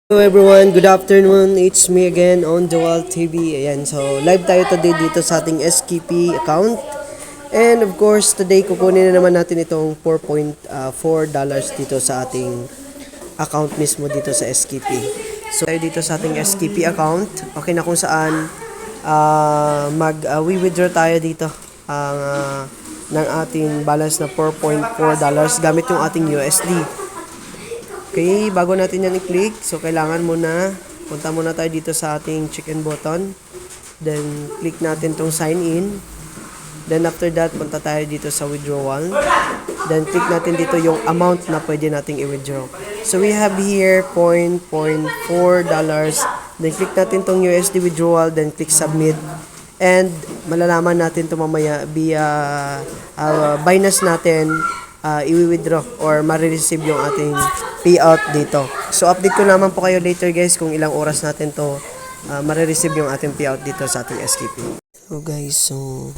Hello everyone, good afternoon. It's me again on Joel TV. Ayan, so live tayo today dito sa ating SKP account. And of course, today kukunin na naman natin itong $4.4 dito sa ating account mismo dito sa SKP. So tayo dito sa ating SKP account. Okay na kung saan we-withdraw tayo dito ang ng ating balance na $4.4 gamit yung ating USD. Okay, bago natin yan i-click, so kailangan muna, punta muna tayo dito sa ating chicken button. Then, click natin tong sign in. Then, after that, punta tayo dito sa withdrawal. Then, click natin dito yung amount na pwede nating i-withdraw. So, we have here $0.4. Then, click natin tong USD withdrawal. Then, click submit. And, malalaman natin ito mamaya via Binance natin i-withdraw or ma-receive yung ating payout dito. So, update ko naman po kayo later guys kung ilang oras natin to ma-receive yung ating payout dito sa ating SKP. So guys, so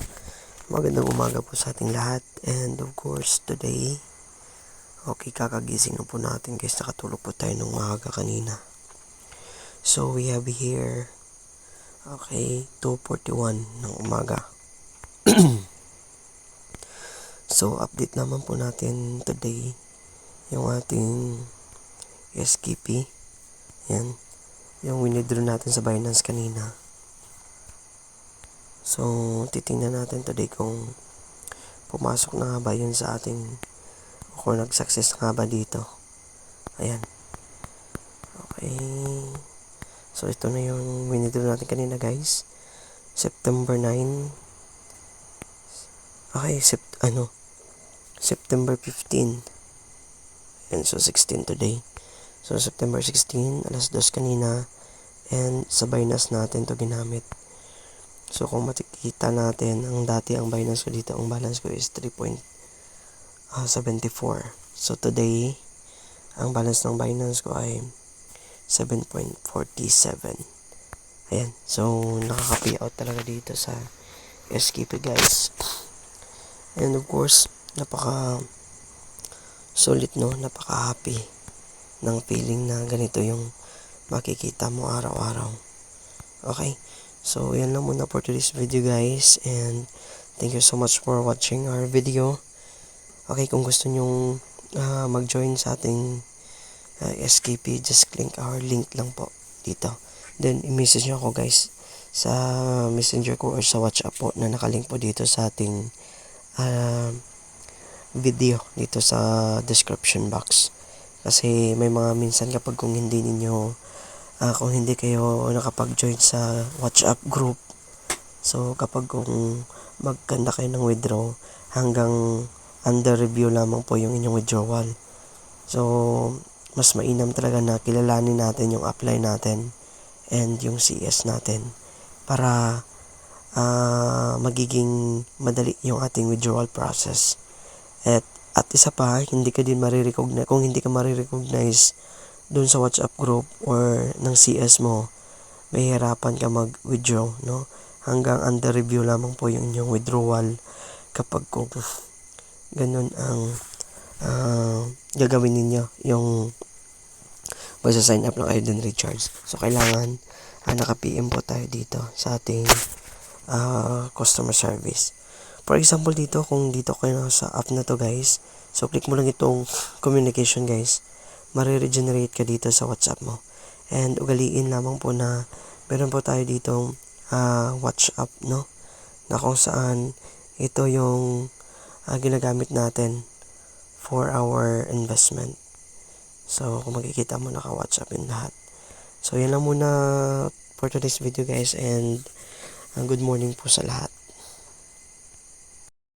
magandang umaga po sa ating lahat. And of course, today, okay, kakagising na po natin guys. Nakatulog po tayo ng maaga kanina. So, we have here, okay, 2:41 ng umaga. So, update naman po natin today yung ating SKP. Yan. Yung winidraw natin sa Binance kanina. So, titingnan natin today kung pumasok na nga ba yun sa ating o kung nag-success nga ba dito. Ayan. Okay. So, ito na yung winidraw natin kanina guys. September 9. Okay, September 15. And so 16 today. So September 16, alas 2 kanina. And sa Binance natin to ginamit. So kung makikita natin, ang dati ang Binance ko dito, ang balance ko is 3.74. So today, ang balance ng Binance ko ay 7.47. Ayan. So nakaka-payout talaga dito sa SKP guys. And of course, napaka solid no, napaka happy ng feeling na ganito yung makikita mo araw-araw. Okay, so yan lang muna for today's video guys, and thank you so much for watching our video. Okay, kung gusto nyong mag-join sa ating SKP, just click our link lang po dito. Then i-message nyo ako guys sa messenger ko or sa WhatsApp po na nakalink po dito sa ating video dito sa description box. Kasi may mga minsan kapag kung hindi kayo nakapag-join sa WhatsApp group, so kapag kung magkanda kayo ng withdraw, hanggang under review lamang po yung inyong withdrawal. So mas mainam talaga na kilalanin natin yung apply natin and yung CS natin para magiging madali yung ating withdrawal process. At isa pa, hindi ka din marirecognize, kung hindi ka marirecognize dun sa WhatsApp group or ng CS mo, mahihirapan ka mag-withdraw, no? Hanggang under review lamang po yung inyong withdrawal kapag kung ganun ang gagawin ninyo, yung magsa-sign up lang kayo dun recharge. So, kailangan naka-PM po tayo dito sa ating customer service. For example dito, kung dito kayo sa app na to guys, so click mo lang itong communication guys, mariregenerate ka dito sa WhatsApp mo. And ugaliin lamang po na meron po tayo ditong WhatsApp, no? Na kung saan ito yung ginagamit natin for our investment. So kung makikita mo, naka-WhatsApp yun lahat. So yan lang muna for today's video guys, and good morning po sa lahat.